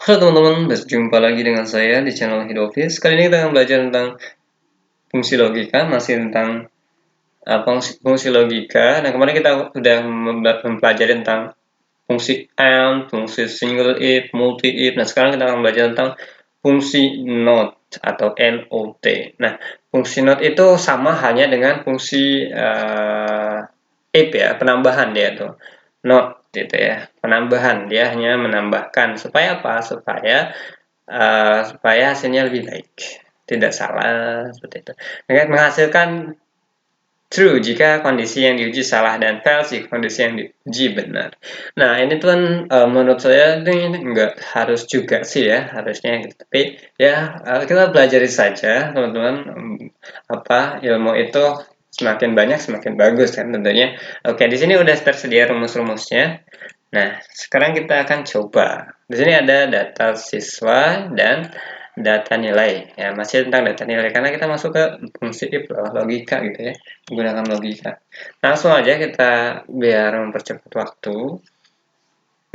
Halo teman-teman, berjumpa lagi dengan saya di channel Hidofis. Kali ini kita akan belajar tentang fungsi logika, masih tentang fungsi logika. Nah, kemarin kita sudah mempelajari tentang fungsi AND, fungsi single if, multi if. Nah, sekarang kita akan belajar tentang fungsi NOT atau NOT. Nah, fungsi NOT itu sama halnya dengan fungsi if ya, penambahan dia tuh. NOT gitu ya, penambahan. Dia hanya menambahkan. Supaya apa? Supaya hasilnya lebih baik, tidak salah seperti itu. Dengan menghasilkan true jika kondisi yang diuji salah dan false jika kondisi yang diuji benar. Nah ini tuh kan menurut saya ini nggak harus juga sih ya harusnya, tapi ya kita pelajari saja teman-teman. Apa ilmu itu semakin banyak semakin bagus kan tentunya. Oke, di sini udah tersedia rumus-rumusnya. Nah, sekarang kita akan coba. Di sini ada data siswa dan data nilai. Ya, masih tentang data nilai karena kita masuk ke fungsi if logika gitu ya, menggunakan logika. Langsung aja kita biar mempercepat waktu.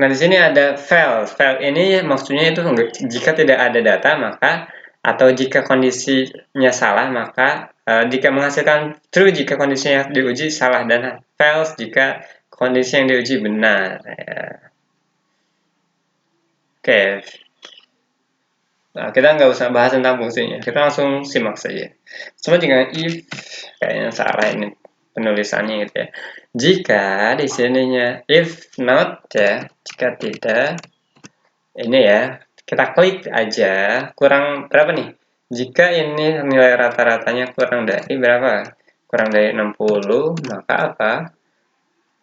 Nah, di sini ada fail. Fail ini maksudnya itu jika tidak ada data maka atau jika kondisinya salah maka jika menghasilkan true jika kondisinya diuji salah dan false jika kondisi yang diuji benar. Ya. Oke, nah, kita nggak usah bahas tentang fungsinya, kita langsung simak saja. Sama dengan if, kayaknya salah ini penulisannya gitu ya. Jika di sininya if not ya, jika tidak, ini ya, kita klik aja, kurang berapa nih? Jika ini nilai rata-ratanya kurang dari berapa? Kurang dari 60, maka apa?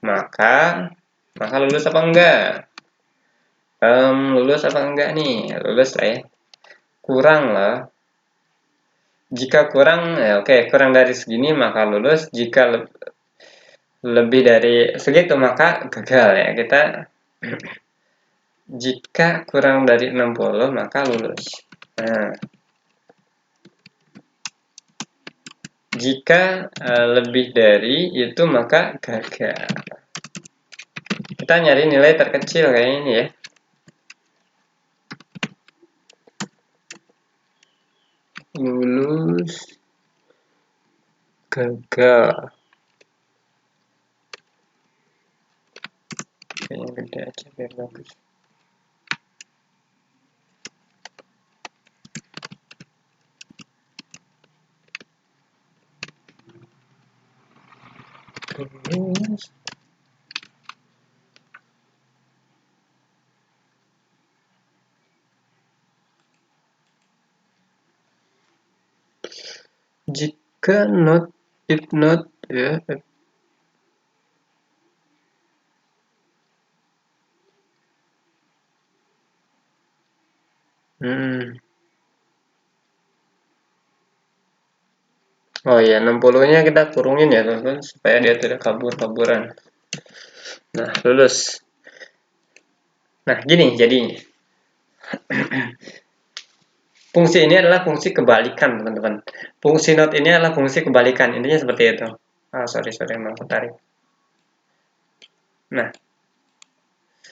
Maka lulus apa enggak? Lulus apa enggak nih? Lulus lah ya. Kurang lah. Jika kurang, ya oke, kurang dari segini maka lulus. Jika lebih dari segitu maka gagal ya. Kita jika kurang dari 60 maka lulus. Nah, jika lebih dari itu maka gagal. Kita nyari nilai terkecil kayak ini ya. Lulus, gagal. Kayaknya gede aja biar bagus. Lulus. Jika not, if not ya. Oh iya, 60-nya kita kurungin ya teman-teman supaya dia tidak kabur-kaburan. Nah, lulus. Nah, gini jadinya. Fungsi ini adalah fungsi kebalikan, teman-teman. Fungsi not ini adalah fungsi kebalikan. Intinya seperti itu. Sorry, emang tarik. Nah,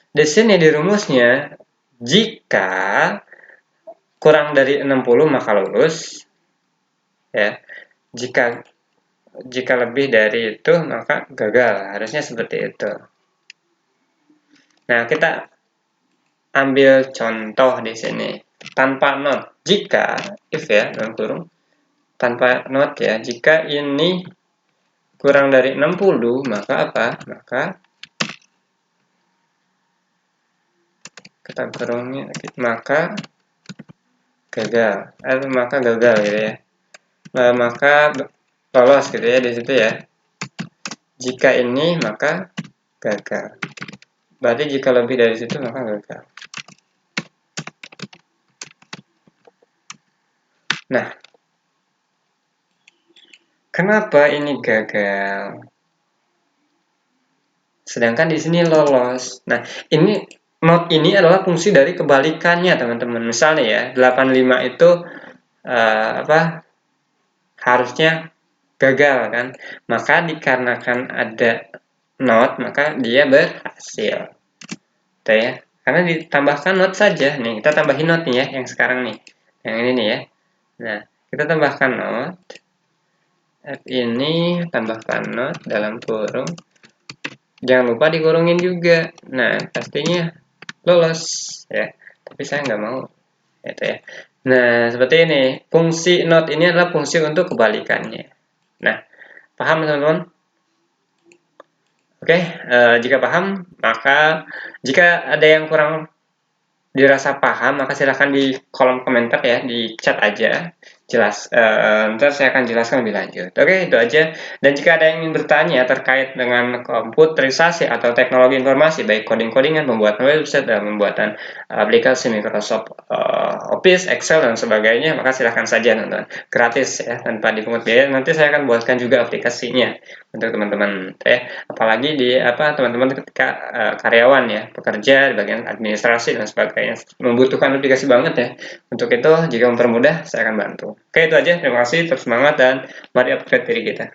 di sini di rumusnya, jika kurang dari 60 maka lulus. Ya. Jika lebih dari itu maka gagal. Harusnya seperti itu. Nah, kita ambil contoh di sini tanpa not. Jika if ya dalam kurung tanpa not ya, jika ini kurang dari 60 maka apa? Maka kita kurungnya maka gagal. Maka gagal gitu ya. Maka lolos gitu ya di situ ya. Jika ini maka gagal. Berarti jika lebih dari situ maka gagal. Nah, kenapa ini gagal? Sedangkan di sini lolos. Nah, ini not ini adalah fungsi dari kebalikannya, teman-teman. Misalnya ya, 85 itu harusnya gagal kan. Maka dikarenakan ada not, maka dia berhasil. Gitu ya. karena ditambahkan note saja. Nih, kita tambahin note nih ya, yang sekarang nih. Yang ini nih ya. Nah, kita tambahkan note. F ini tambahkan note dalam kurung. Jangan lupa dikurungin juga. Nah, pastinya lolos ya. Tapi saya nggak mau. Gitu ya. Nah, seperti ini. Fungsi note ini adalah fungsi untuk kebalikannya. Nah, paham teman-teman? Oke, jika paham, maka jika ada yang kurang dirasa paham, maka silahkan di kolom komentar ya, di chat aja. Ntar saya akan jelaskan lebih lanjut. Oke, itu aja. Dan jika ada yang ingin bertanya terkait dengan komputerisasi atau teknologi informasi, baik coding-codingan, pembuatan website, dan pembuatan aplikasi Microsoft Office, Excel, dan sebagainya, maka silahkan saja nonton. Gratis ya, tanpa dipungut biaya. Nanti saya akan buatkan juga aplikasinya untuk teman-teman ya. Apalagi di teman-teman ketika karyawan ya, bekerja di bagian administrasi dan sebagainya, membutuhkan aplikasi banget ya. Untuk itu, jika mempermudah, saya akan bantu. Oke, itu aja. Terima kasih, terus semangat, dan mari upgrade diri kita.